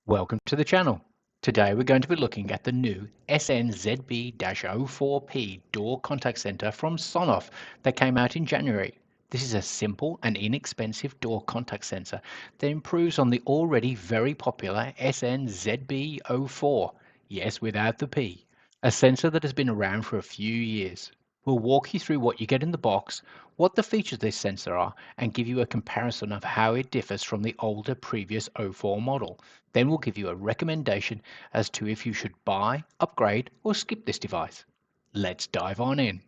Welcome to the channel. Today we're going to be looking at the new SNZB-04P door contact sensor from Sonoff that came out in January. This is a simple and inexpensive door contact sensor that improves on the already very popular SNZB-04, yes, without the P, a sensor that has been around for a few years. We'll walk you through what you get in the box, what the features of this sensor are, and give you a comparison of how it differs from the older previous 04 model. Then we'll give you a recommendation as to if you should buy, upgrade, or skip this device. Let's dive on in.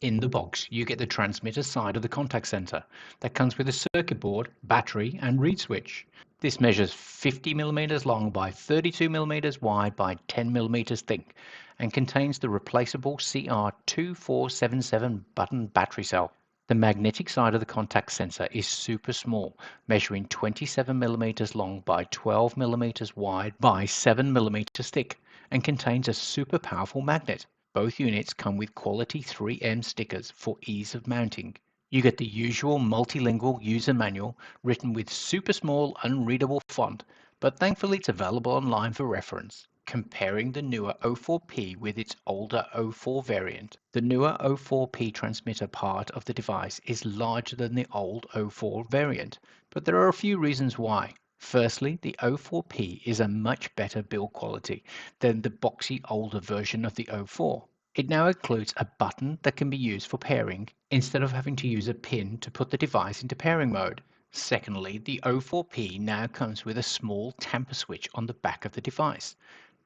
In the box, you get the transmitter side of the contact sensor that comes with a circuit board, battery, and reed switch. This measures 50 mm long by 32 mm wide by 10 mm thick and contains the replaceable CR2477 button battery cell. The magnetic side of the contact sensor is super small, measuring 27 mm long by 12 mm wide by 7 mm thick, and contains a super powerful magnet. Both units come with quality 3M stickers for ease of mounting. You get the usual multilingual user manual written with super small unreadable font, but thankfully it's available online for reference, comparing the newer 04P with its older 04 variant. The newer 04P transmitter part of the device is larger than the old 04 variant, but there are a few reasons why. Firstly, the 04P is a much better build quality than the boxy older version of the 04. It now includes a button that can be used for pairing instead of having to use a pin to put the device into pairing mode. Secondly, the 04P now comes with a small tamper switch on the back of the device.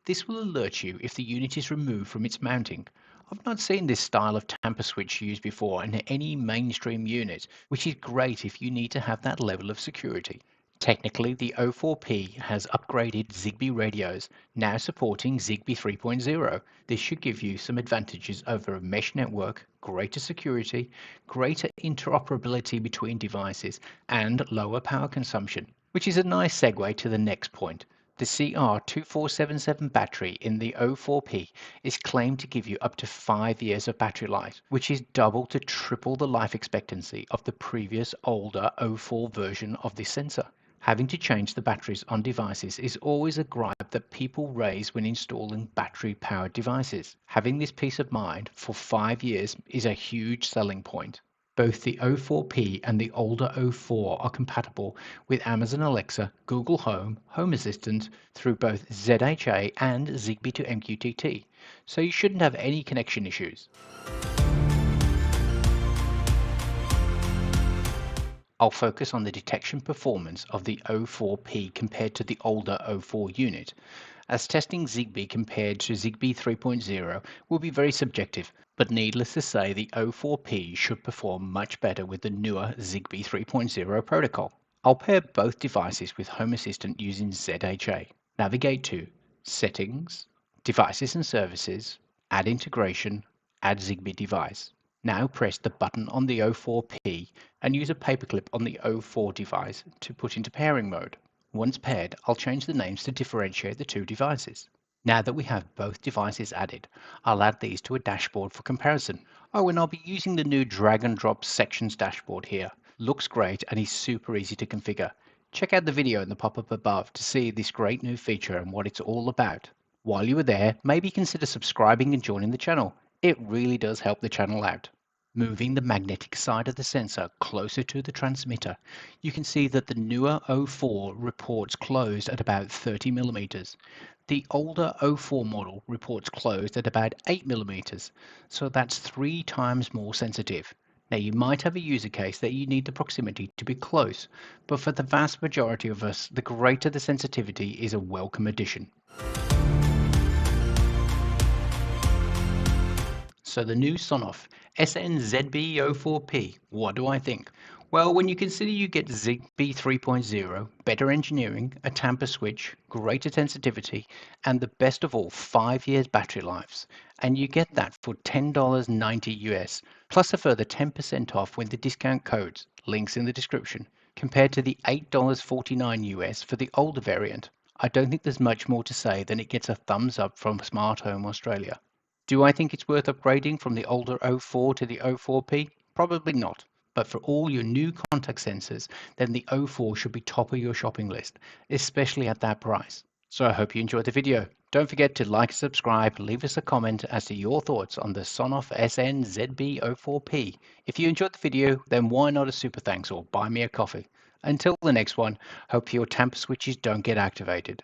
This will alert you if the unit is removed from its mounting. I've not seen this style of tamper switch used before in any mainstream unit, which is great if you need to have that level of security. Technically, the 04P has upgraded Zigbee radios, now supporting Zigbee 3.0. This should give you some advantages over a mesh network, greater security, greater interoperability between devices, and lower power consumption, which is a nice segue to the next point. The CR2477 battery in the 04P is claimed to give you up to 5 years of battery life, which is double to triple the life expectancy of the previous older 04 version of this sensor. Having to change the batteries on devices is always a gripe that people raise when installing battery-powered devices. Having this peace of mind for 5 years is a huge selling point. Both the 04P and the older 04 are compatible with Amazon Alexa, Google Home, Home Assistant through both ZHA and Zigbee to MQTT, so you shouldn't have any connection issues. I'll focus on the detection performance of the 04P compared to the older 04 unit, as testing Zigbee compared to Zigbee 3.0 will be very subjective, but needless to say the 04P should perform much better with the newer Zigbee 3.0 protocol. I'll pair both devices with Home Assistant using ZHA. Navigate to Settings, Devices and Services, Add Integration, Add Zigbee Device. Now press the button on the 04P and use a paperclip on the 04 device to put into pairing mode. Once paired, I'll change the names to differentiate the two devices. Now that we have both devices added, I'll add these to a dashboard for comparison. Oh, and I'll be using the new drag and drop sections dashboard here. Looks great and is super easy to configure. Check out the video in the pop-up above to see this great new feature and what it's all about. While you are there, maybe consider subscribing and joining the channel. It really does help the channel out. Moving the magnetic side of the sensor closer to the transmitter, you can see that the newer 04 reports closed at about 30 mm. The older 04 model reports closed at about 8 mm, so that's 3 times more sensitive. Now you might have a user case that you need the proximity to be close, but for the vast majority of us, the greater the sensitivity is a welcome addition. So the new Sonoff SNZB-04P, what do I think? Well, when you consider you get Zigbee 3.0, better engineering, a tamper switch, greater sensitivity, and the best of all, 5 years battery lives, and you get that for $10.90 US, plus a further 10% off with the discount codes, links in the description, compared to the $8.49 US for the older variant. I don't think there's much more to say than it gets a thumbs up from Smart Home Australia. Do I think it's worth upgrading from the older 04 to the 04P? Probably not. But for all your new contact sensors, then the 04 should be top of your shopping list, especially at that price. So I hope you enjoyed the video. Don't forget to like and subscribe, leave us a comment as to your thoughts on the Sonoff SNZB-04P. If you enjoyed the video, then why not a super thanks or buy me a coffee? Until the next one, hope your tamper switches don't get activated.